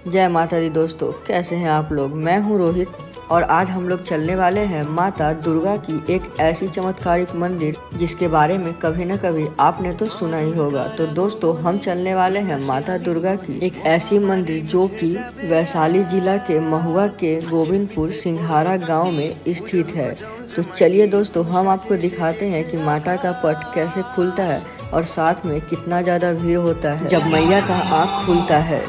जय माता दी दोस्तों, कैसे हैं आप लोग। मैं हूं रोहित और आज हम लोग चलने वाले हैं माता दुर्गा की एक ऐसी चमत्कारिक मंदिर जिसके बारे में कभी न कभी आपने तो सुना ही होगा। तो दोस्तों, हम चलने वाले हैं माता दुर्गा की एक ऐसी मंदिर जो कि वैशाली जिला के महुआ के गोविंदपुर सिंघारा गांव में स्थित है। तो चलिए दोस्तों, हम आपको दिखाते हैं कि माता का पट कैसे खुलता है और साथ में कितना ज़्यादा भीड़ होता है जब मैया का आँख खुलता है।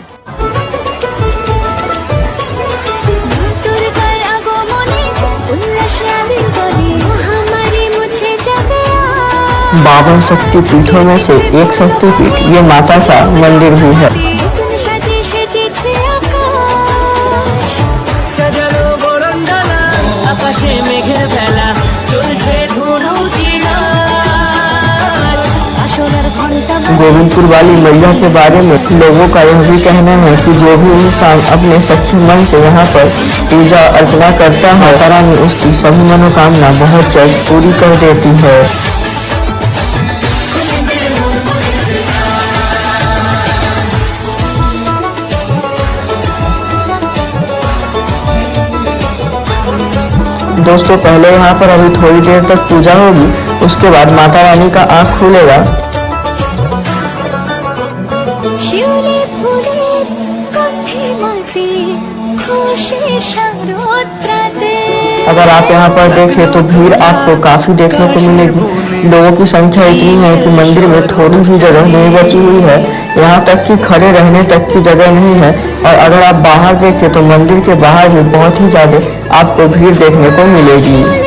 बावन शक्ति पीठों में से एक शक्तिपीठ ये माता का मंदिर भी है। गोविंदपुर वाली मैया के बारे में लोगों का यह भी कहना है कि जो भी इंसान अपने सच्चे मन से यहाँ पर पूजा अर्चना करता है, माता रानी उसकी सभी मनोकामना बहुत जल्द पूरी कर देती है। दोस्तों, पहले यहाँ पर अभी थोड़ी देर तक पूजा होगी, उसके बाद माता रानी का आँख खुलेगा। अगर आप यहाँ पर देखें तो भीड़ आपको काफी देखने को मिलेगी। लोगों की संख्या इतनी है कि मंदिर में थोड़ी भी जगह नहीं बची हुई है, यहाँ तक कि खड़े रहने तक की जगह नहीं है। और अगर आप बाहर देखें तो मंदिर के बाहर भी बहुत ही ज्यादा आपको भीड़ देखने को मिलेगी।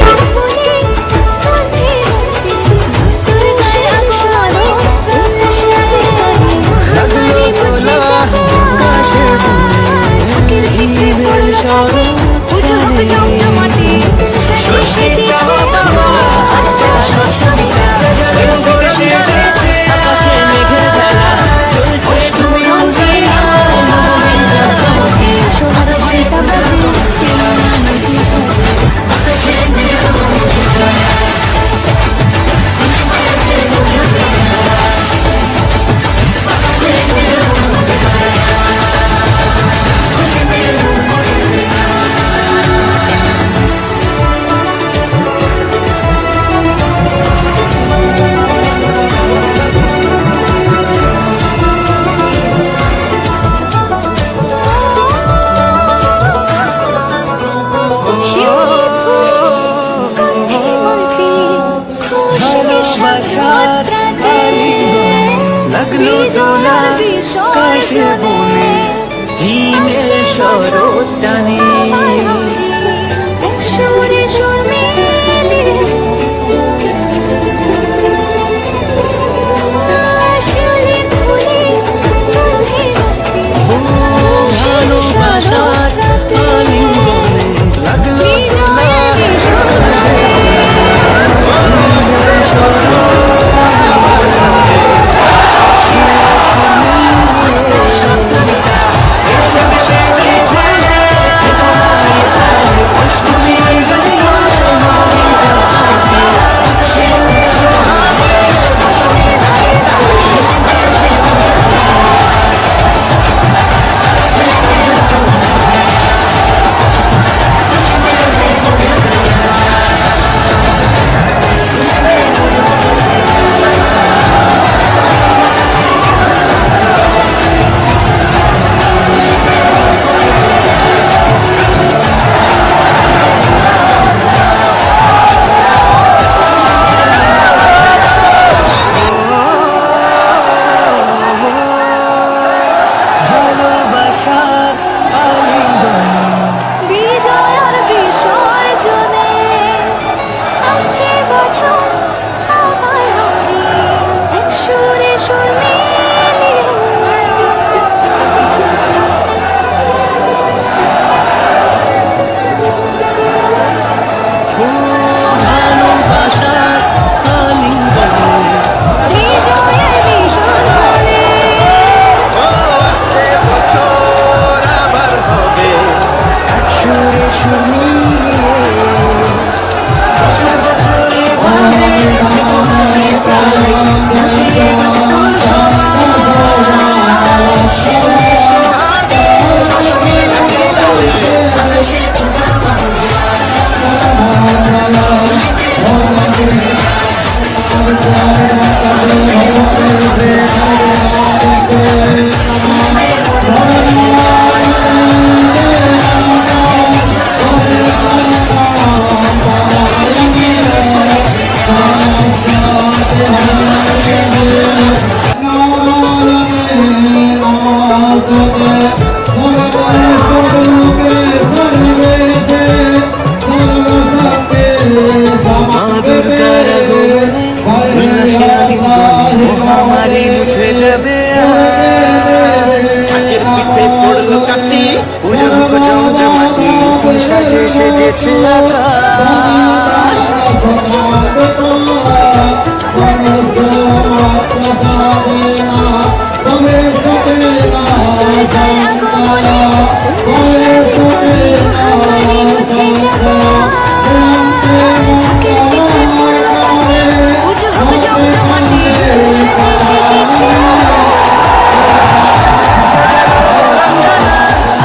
কাকটি পুজোর জমজমাটি ফুল সাজে সেজেছে আকাশ।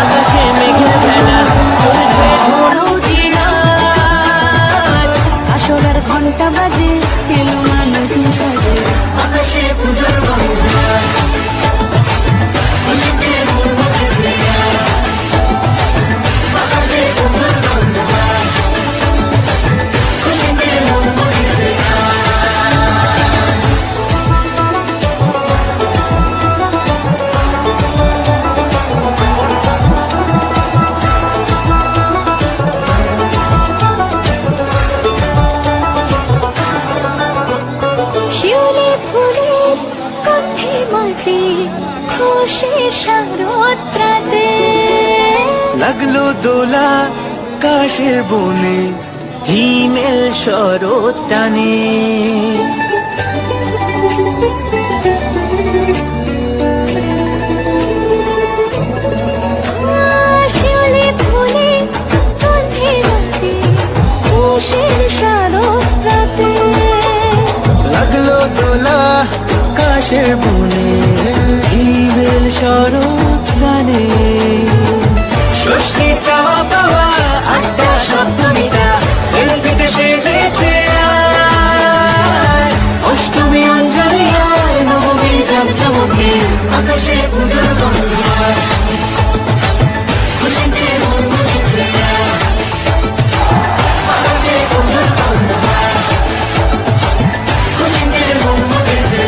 আকাশে মেঘের ভেলা চলছে ধনুচি নাচ। আসরের ঘন্টা বাজে এলো না নতুন সাজে আকাশে পুজোর গন্ধ খুশিতে মন ভরেছে আকাশে পুজোর গন্ধ খুশিতে মন ভরেছে। শিউলি ফুলের গন্ধে মাটি খুশি শারদ্রাতে লাগলো দোলা কাশের বনে হিমেল শরৎ টানে। শিউলি ফুলের গন্ধে মাটি খুশি শারদ্রাতে লাগলো দোলা কাশের বনে হিমেল শরৎ টানে। ষষ্ঠী চাওয়া পাওয়া আড্ডা সপ্তমীটা সেলফিতে সেজেছে আজ। অষ্টমী অঞ্জলি আর নবমী জমজমকে আকাশে পুজোর গন্ধ খুশিতে মন ভরেছে আকাশে পুজোর গন্ধ খুশিতে মন ভরেছে।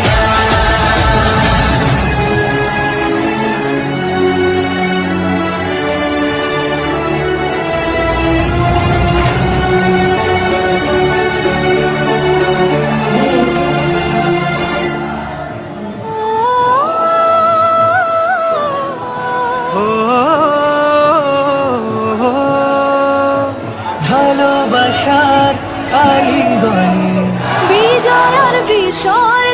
ভালোবাসার আলিঙ্গনে বিজয় আর বিশাল